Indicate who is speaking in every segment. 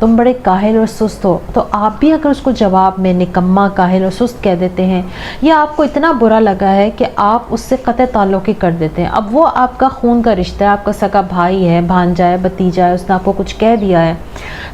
Speaker 1: تم بڑے کاہل اور سست ہو، تو آپ بھی اگر اس کو جواب میں نکما، کاہل اور سست کہہ دیتے ہیں، یا آپ کو اتنا برا لگا ہے کہ آپ اس سے قطع تعلق ہی کر دیتے ہیں، اب وہ آپ کا خون کا رشتہ ہے، آپ کا سگا بھائی ہے، بھانجا ہے، بھتیجا ہے، اس نے آپ کو کچھ کہہ دیا ہے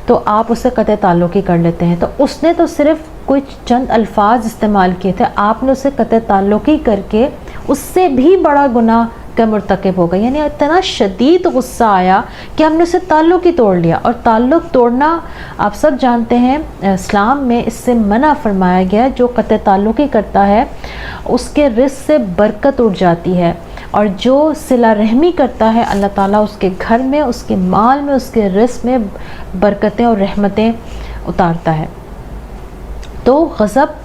Speaker 1: تو آپ اس سے قطع تعلق ہی کر لیتے ہیں. تو اس نے تو صرف کوئی چند الفاظ استعمال کیے تھے، آپ نے اسے قطع تعلق ہی کر کے اس سے بھی بڑا گناہ کا مرتکب ہو گئے. یعنی اتنا شدید غصہ آیا کہ ہم نے اسے تعلق ہی توڑ لیا. اور تعلق توڑنا آپ سب جانتے ہیں اسلام میں اس سے منع فرمایا گیا. جو قطع تعلق ہی کرتا ہے اس کے رزق سے برکت اٹھ جاتی ہے، اور جو صلہ رحمی کرتا ہے اللہ تعالیٰ اس کے گھر میں، اس کے مال میں، اس کے رزق میں برکتیں اور رحمتیں اتارتا ہے. تو غضب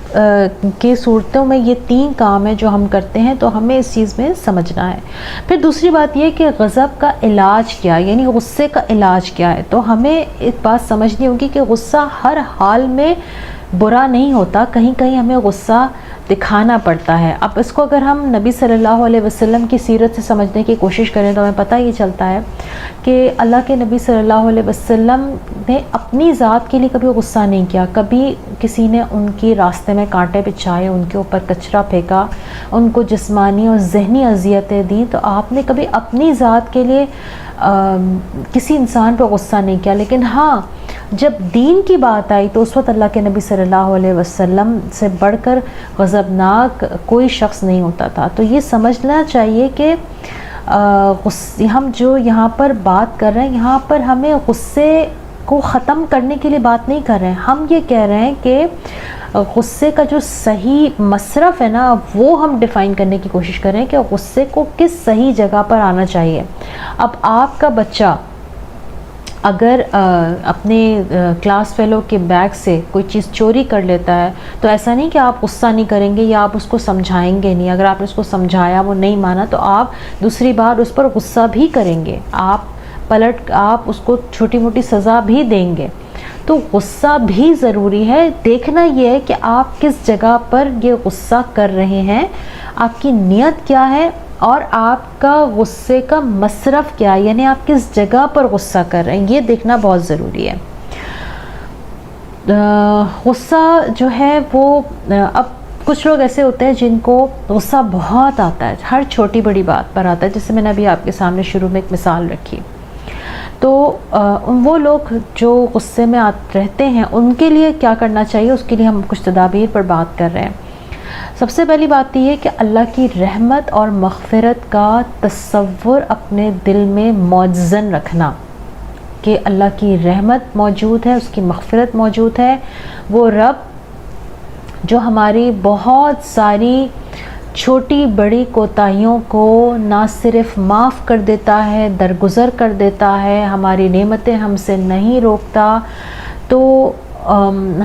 Speaker 1: کی صورتوں میں یہ 3 کام ہیں جو ہم کرتے ہیں، تو ہمیں اس چیز میں سمجھنا ہے. پھر دوسری بات یہ کہ غضب کا علاج کیا ہے، یعنی غصے کا علاج کیا ہے. تو ہمیں ایک بات سمجھنی ہوگی کہ غصہ ہر حال میں برا نہیں ہوتا، کہیں کہیں ہمیں غصہ دکھانا پڑتا ہے. اب اس کو اگر ہم نبی صلی اللہ علیہ وسلم کی سیرت سے سمجھنے کی کوشش کریں تو ہمیں پتہ یہ چلتا ہے کہ اللہ کے نبی صلی اللہ علیہ وسلم نے اپنی ذات کے لیے کبھی غصہ نہیں کیا. کبھی کسی نے ان کی راستے میں کانٹے بچھائے، ان کے اوپر کچرا پھینکا، ان کو جسمانی اور ذہنی اذیتیں دیں، تو آپ نے کبھی اپنی ذات کے لیے کسی انسان پہ غصہ نہیں کیا. لیکن ہاں جب دین کی بات آئی تو اس وقت اللہ کے نبی صلی اللہ علیہ وسلم سے بڑھ کر غضبناک کوئی شخص نہیں ہوتا تھا. تو یہ سمجھنا چاہیے کہ ہم جو یہاں پر بات کر رہے ہیں، یہاں پر ہمیں غصے کو ختم کرنے کے لیے بات نہیں کر رہے ہیں. ہم یہ کہہ رہے ہیں کہ غصے کا جو صحیح مصرف ہے نا وہ ہم ڈیفائن کرنے کی کوشش کریں کہ غصے کو کس صحیح جگہ پر آنا چاہیے. اب آپ کا بچہ اگر اپنے کلاس فیلو کے بیگ سے کوئی چیز چوری کر لیتا ہے تو ایسا نہیں کہ آپ غصہ نہیں کریں گے یا آپ اس کو سمجھائیں گے نہیں. اگر آپ نے اس کو سمجھایا وہ نہیں مانا تو آپ دوسری بار اس پر غصہ بھی کریں گے، آپ اس کو چھوٹی موٹی سزا بھی دیں گے. تو غصہ بھی ضروری ہے. دیکھنا یہ ہے کہ آپ کس جگہ پر یہ غصہ کر رہے ہیں، آپ کی نیت کیا ہے اور آپ کا غصے کا مصرف کیا ہے، یعنی آپ کس جگہ پر غصہ کر رہے ہیں، یہ دیکھنا بہت ضروری ہے. غصہ جو ہے وہ اب کچھ لوگ ایسے ہوتے ہیں جن کو غصہ بہت آتا ہے، ہر چھوٹی بڑی بات پر آتا ہے. جیسے میں نے ابھی آپ کے سامنے شروع میں ایک مثال رکھی. تو وہ لوگ جو غصے میں رہتے ہیں ان کے لیے کیا کرنا چاہیے، اس کے لیے ہم کچھ تدابیر پر بات کر رہے ہیں. سب سے پہلی بات یہ ہے کہ اللہ کی رحمت اور مغفرت کا تصور اپنے دل میں موزن رکھنا کہ اللہ کی رحمت موجود ہے، اس کی مغفرت موجود ہے. وہ رب جو ہماری بہت ساری چھوٹی بڑی کوتاہیوں کو نہ صرف معاف کر دیتا ہے، درگزر کر دیتا ہے، ہماری نعمتیں ہم سے نہیں روکتا، تو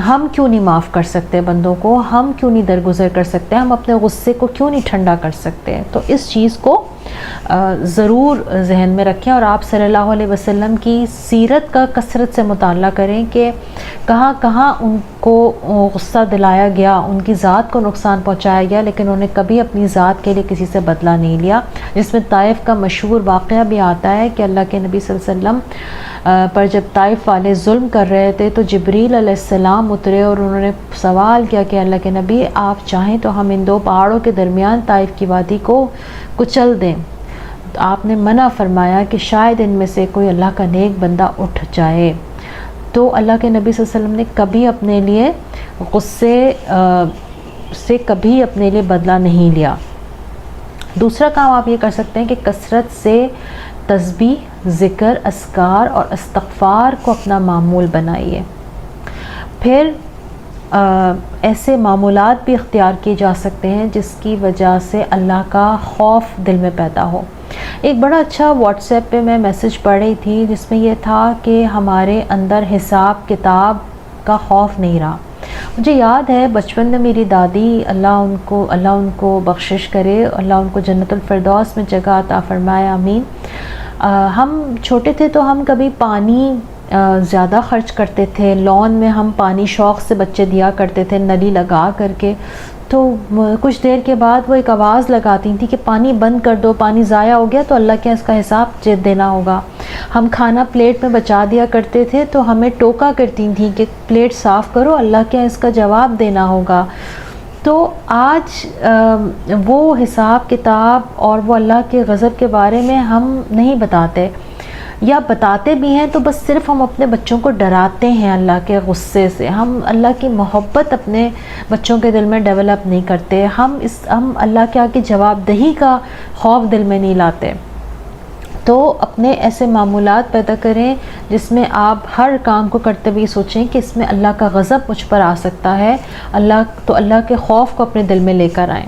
Speaker 1: ہم کیوں نہیں معاف کر سکتے بندوں کو، ہم کیوں نہیں درگزر کر سکتے، ہم اپنے غصے کو کیوں نہیں ٹھنڈا کر سکتے. تو اس چیز کو ضرور ذہن میں رکھیں اور آپ صلی اللہ علیہ وسلم کی سیرت کا کثرت سے مطالعہ کریں کہ کہاں کہاں ان کو غصہ دلایا گیا، ان کی ذات کو نقصان پہنچایا گیا، لیکن انہوں نے کبھی اپنی ذات کے لیے کسی سے بدلہ نہیں لیا. جس میں طائف کا مشہور واقعہ بھی آتا ہے کہ اللہ کے نبی صلی اللہ علیہ وسلم پر جب طائف والے ظلم کر رہے تھے تو جبریل علیہ السلام اترے اور انہوں نے سوال کیا کہ اللہ کے نبی آپ چاہیں تو ہم ان 2 پہاڑوں کے درمیان طائف کی وادی کو کچل دیں. آپ نے منع فرمایا کہ شاید ان میں سے کوئی اللہ کا نیک بندہ اٹھ جائے. تو اللہ کے نبی صلی اللہ علیہ وسلم نے کبھی اپنے لیے غصے سے کبھی اپنے لیے بدلہ نہیں لیا. دوسرا کام آپ یہ کر سکتے ہیں کہ کثرت سے تسبیح، ذکر، اذکار اور استغفار کو اپنا معمول بنائیے. پھر ایسے معمولات بھی اختیار کیے جا سکتے ہیں جس کی وجہ سے اللہ کا خوف دل میں پیدا ہو. ایک بڑا اچھا واٹس ایپ پہ میں میسج پڑھ رہی تھی جس میں یہ تھا کہ ہمارے اندر حساب کتاب کا خوف نہیں رہا. مجھے یاد ہے بچپن میں میری دادی اللہ ان کو بخشش کرے، اللہ ان کو جنت الفردوس میں جگہ عطا فرمائے، آمین. ہم چھوٹے تھے تو ہم کبھی پانی زیادہ خرچ کرتے تھے، لون میں ہم پانی شوق سے بچے دیا کرتے تھے نلی لگا کر کے. تو کچھ دیر کے بعد وہ ایک آواز لگاتی تھیں کہ پانی بند کر دو، پانی ضائع ہو گیا تو اللہ کے اس کا حساب دینا ہوگا۔ ہم کھانا پلیٹ میں بچا دیا کرتے تھے تو ہمیں ٹوکا کرتی تھیں کہ پلیٹ صاف کرو، اللہ کے اس کا جواب دینا ہوگا۔ تو آج وہ حساب کتاب اور وہ اللہ کے غضب کے بارے میں ہم نہیں بتاتے، یا بتاتے بھی ہیں تو بس صرف ہم اپنے بچوں کو ڈراتے ہیں اللہ کے غصے سے۔ ہم اللہ کی محبت اپنے بچوں کے دل میں ڈیولپ نہیں کرتے، ہم اللہ کے آگے جواب دہی کا خوف دل میں نہیں لاتے۔ تو اپنے ایسے معمولات پیدا کریں جس میں آپ ہر کام کو کرتے ہوئے سوچیں کہ اس میں اللہ کا غضب مجھ پر آ سکتا ہے، اللہ کے خوف کو اپنے دل میں لے کر آئیں۔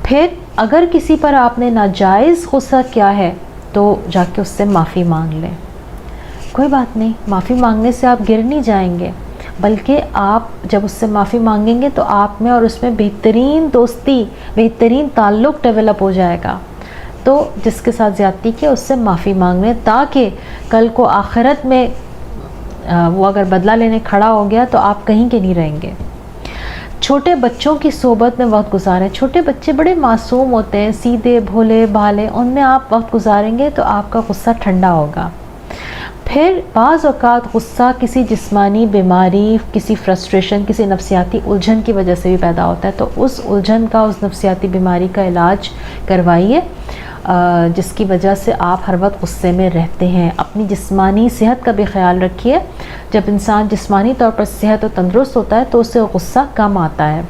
Speaker 1: پھر اگر کسی پر آپ نے ناجائز غصہ کیا ہے تو جا کے اس سے معافی مانگ لیں۔ کوئی بات نہیں، معافی مانگنے سے آپ گر نہیں جائیں گے، بلکہ آپ جب اس سے معافی مانگیں گے تو آپ میں اور اس میں بہترین دوستی، بہترین تعلق ڈیولپ ہو جائے گا۔ تو جس کے ساتھ زیادتی کی اس سے معافی مانگ لیں، تاکہ کل کو آخرت میں وہ اگر بدلہ لینے کھڑا ہو گیا تو آپ کہیں کے نہیں رہیں گے۔ چھوٹے بچوں کی صحبت میں وقت گزاریں۔ چھوٹے بچے بڑے معصوم ہوتے ہیں، سیدھے بھولے بھالے، ان میں آپ وقت گزاریں گے تو آپ کا غصہ ٹھنڈا ہوگا۔ پھر بعض اوقات غصہ کسی جسمانی بیماری، کسی فرسٹریشن، کسی نفسیاتی الجھن کی وجہ سے بھی پیدا ہوتا ہے، تو اس الجھن کا، اس نفسیاتی بیماری کا علاج کروائیے جس کی وجہ سے آپ ہر وقت غصے میں رہتے ہیں۔ اپنی جسمانی صحت کا بھی خیال رکھیے۔ جب انسان جسمانی طور پر صحت و تندرست ہوتا ہے تو اسے غصہ کم آتا ہے۔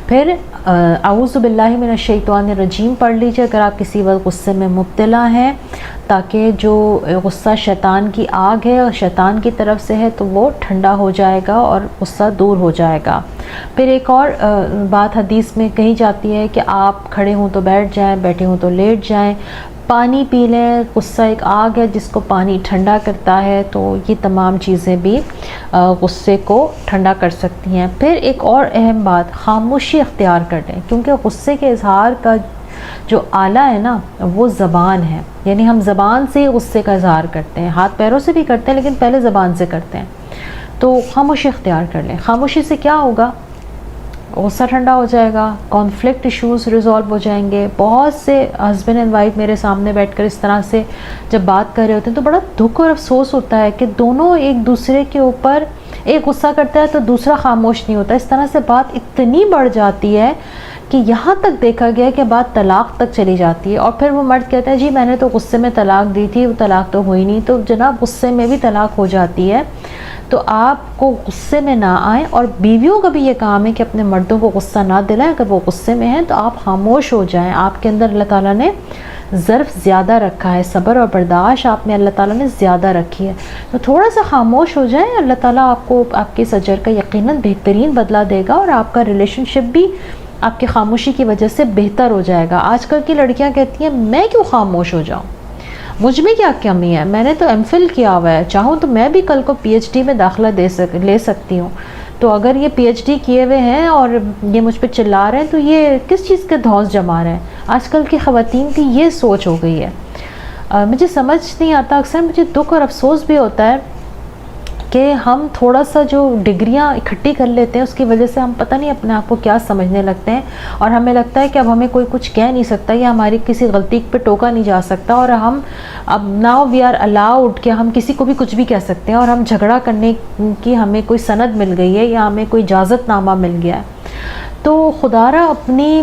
Speaker 1: پھر اعوذ باللہ من الشیطان الرجیم پڑھ لیجیے اگر آپ کسی وقت غصے میں مبتلا ہیں، تاکہ جو غصہ شیطان کی آگ ہے اور شیطان کی طرف سے ہے تو وہ ٹھنڈا ہو جائے گا اور غصہ دور ہو جائے گا۔ پھر ایک اور بات حدیث میں کہی جاتی ہے کہ آپ کھڑے ہوں تو بیٹھ جائیں، بیٹھے ہوں تو لیٹ جائیں، پانی پی لیں۔ غصہ ایک آگ ہے جس کو پانی ٹھنڈا کرتا ہے، تو یہ تمام چیزیں بھی غصے کو ٹھنڈا کر سکتی ہیں۔ پھر ایک اور اہم بات، خاموشی اختیار کر لیں، کیونکہ غصے کے اظہار کا جو آلہ ہے نا وہ زبان ہے، یعنی ہم زبان سے ہی غصے کا اظہار کرتے ہیں، ہاتھ پیروں سے بھی کرتے ہیں لیکن پہلے زبان سے کرتے ہیں۔ تو خاموشی اختیار کر لیں۔ خاموشی سے کیا ہوگا؟ غصہ ٹھنڈا ہو جائے گا، کانفلکٹ ایشوز ریزالو ہو جائیں گے۔ بہت سے ہسبینڈ اینڈ وائف میرے سامنے بیٹھ کر اس طرح سے جب بات کر رہے ہوتے ہیں تو بڑا دکھ اور افسوس ہوتا ہے کہ دونوں ایک دوسرے کے اوپر، ایک غصہ کرتا ہے تو دوسرا خاموش نہیں ہوتا۔ اس طرح سے بات اتنی بڑھ جاتی ہے کہ یہاں تک دیکھا گیا ہے کہ بات طلاق تک چلی جاتی ہے، اور پھر وہ مرد کہتا ہے جی میں نے تو غصے میں طلاق دی تھی، وہ طلاق تو ہوئی نہیں۔ تو جناب غصے میں بھی طلاق ہو جاتی ہے، تو آپ کو غصے میں نہ آئیں، اور بیویوں کا بھی یہ کام ہے کہ اپنے مردوں کو غصہ نہ دلائیں۔ اگر وہ غصے میں ہیں تو آپ خاموش ہو جائیں۔ آپ کے اندر اللہ تعالیٰ نے ظرف زیادہ رکھا ہے، صبر اور برداشت آپ میں اللہ تعالیٰ نے زیادہ رکھی ہے، تو تھوڑا سا خاموش ہو جائیں۔ اللہ تعالیٰ آپ کو آپ کے اس اجر کا یقیناً بہترین بدلہ دے گا، اور آپ کا ریلیشن شپ بھی آپ کی خاموشی کی وجہ سے بہتر ہو جائے گا۔ آج کل کی لڑکیاں کہتی ہیں میں کیوں خاموش ہو جاؤں، مجھ میں کیا کمی ہے، میں نے تو ایم فل کیا ہوا ہے، چاہوں تو میں بھی کل کو پی ایچ ڈی میں داخلہ لے سکتی ہوں۔ تو اگر یہ پی ایچ ڈی کیے ہوئے ہیں اور یہ مجھ پہ چلا رہے ہیں تو یہ کس چیز کے دھوس جما رہے ہیں؟ آج کل کی خواتین کی یہ سوچ ہو گئی ہے۔ مجھے سمجھ نہیں آتا، اکثر مجھے دکھ اور افسوس بھی ہوتا ہے کہ ہم تھوڑا سا جو ڈگریاں اکٹھی کر لیتے ہیں اس کی وجہ سے ہم پتہ نہیں اپنے آپ کو کیا سمجھنے لگتے ہیں، اور ہمیں لگتا ہے کہ اب ہمیں کوئی کچھ کہہ نہیں سکتا یا ہماری کسی غلطی پہ ٹوکا نہیں جا سکتا، اور ہم اب ناؤ وی آر الاؤڈ کہ ہم کسی کو بھی کچھ بھی کہہ سکتے ہیں، اور ہم جھگڑا کرنے کی ہمیں کوئی سند مل گئی ہے یا ہمیں کوئی اجازت نامہ مل گیا ہے۔ تو خدا را اپنی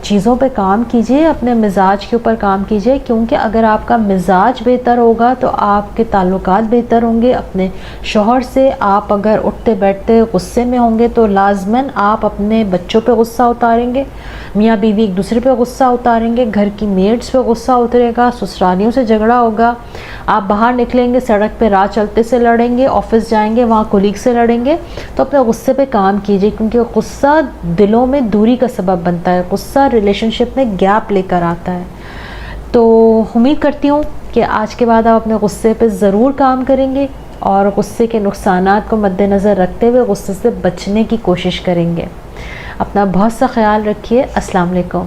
Speaker 1: چیزوں پہ کام کیجئے، اپنے مزاج کے اوپر کام کیجئے، کیونکہ اگر آپ کا مزاج بہتر ہوگا تو آپ کے تعلقات بہتر ہوں گے اپنے شوہر سے۔ آپ اگر اٹھتے بیٹھتے غصے میں ہوں گے تو لازماً آپ اپنے بچوں پہ غصہ اتاریں گے، میاں بیوی ایک دوسرے پہ غصہ اتاریں گے، گھر کی میڈس پہ غصہ اترے گا، سسرالیوں سے جھگڑا ہوگا، آپ باہر نکلیں گے سڑک پہ راہ چلتے سے لڑیں گے، آفس جائیں گے وہاں کولیگ سے لڑیں گے۔ تو اپنے غصے پہ کام کیجئے، کیونکہ غصہ دلوں میں دوری کا سبب بنتا ہے، غصہ ریلیشن شپ میں گیپ لے کر آتا ہے۔ تو امید کرتی ہوں کہ آج کے بعد آپ اپنے غصے پہ ضرور کام کریں گے اور غصے کے نقصانات کو مد نظر رکھتے ہوئے غصے سے بچنے کی کوشش کریں گے۔ اپنا بہت سا خیال رکھیے۔ السلام علیکم۔